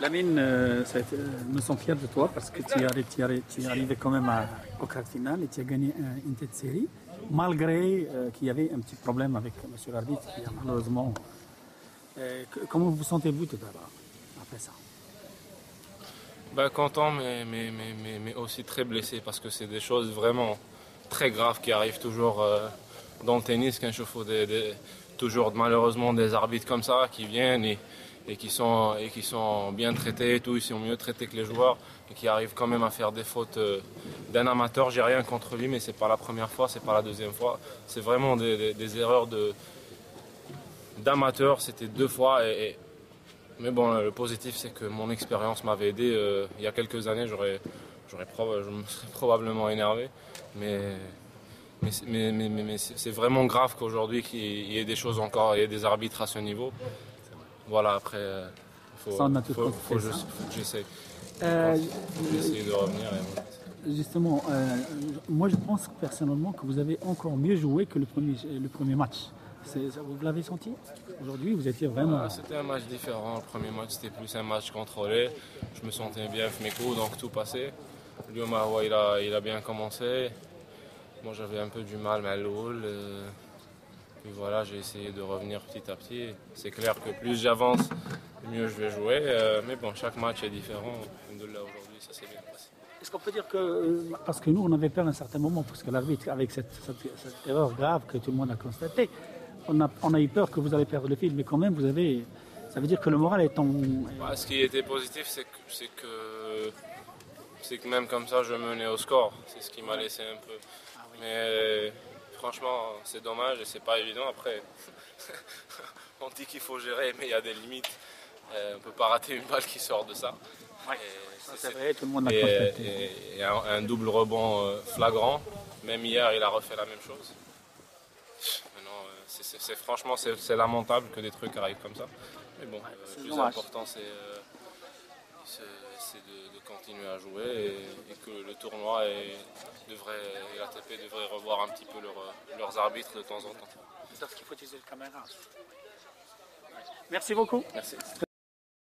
Lamine, nous sommes fiers de toi parce que tu es arrivé quand même au quart de finale et tu as gagné une tête de série, malgré qu'il y avait un petit problème avec M. l'arbitre qui a malheureusement. Comment vous sentez-vous tout d'abord après ça? Ben, content, mais aussi très blessé parce que c'est des choses vraiment très graves qui arrivent toujours dans le tennis, qu'un chauffe toujours malheureusement des arbitres comme ça qui viennent et qui sont bien traités et tout, ils sont mieux traités que les joueurs et qui arrivent quand même à faire des fautes d'un amateur. J'ai rien contre lui, mais c'est pas la première fois, c'est pas la deuxième fois. C'est vraiment des erreurs d'amateurs, c'était deux fois mais bon, le positif, c'est que mon expérience m'avait aidé. Il y a quelques années, je me serais probablement énervé. Mais, mais c'est vraiment grave qu'aujourd'hui, qu'il y ait des choses encore, il y ait des arbitres à ce niveau. Voilà, après, Ça, on a tout compris, faut ça. que j'essaye. Euh, Faut que j'essaye de revenir. Et voilà. Justement, moi je pense personnellement que vous avez encore mieux joué que le premier match. Vous l'avez senti? Aujourd'hui, vous étiez vraiment. C'était un match différent. Le premier match, c'était plus un match contrôlé. Je me sentais bien avec mes coups, donc tout passait. Lui, il a bien commencé. Moi, j'avais un peu du mal, mais puis voilà, j'ai essayé de revenir petit à petit. C'est clair que plus j'avance, mieux je vais jouer. Mais bon, chaque match est différent. Alhamdoulilah, aujourd'hui, ça s'est bien passé. Est-ce qu'on peut dire que, parce que nous on avait peur à un certain moment, parce que l'arbitre, avec cette erreur grave que tout le monde a constatée, on a eu peur que vous allez perdre le fil, mais quand même ça veut dire que le moral est en. Ouais, ce qui était positif, c'est que même comme ça, je menais au score. C'est ce qui m'a laissé un peu. Ah oui. Mais franchement, c'est dommage et c'est pas évident. Après, on dit qu'il faut gérer, mais il y a des limites. On ne peut pas rater une balle qui sort de ça. Ouais. Et C'est vrai, tout le monde a et, constaté. et un double rebond flagrant. Même hier, il a refait la même chose. Maintenant, franchement, c'est lamentable que des trucs arrivent comme ça. Mais bon, le plus important, c'est de continuer à jouer et que le tournoi et l'ATP devraient revoir un petit peu leurs arbitres de temps en temps. C'est parce qu'il faut utiliser le caméra. Merci beaucoup. Merci.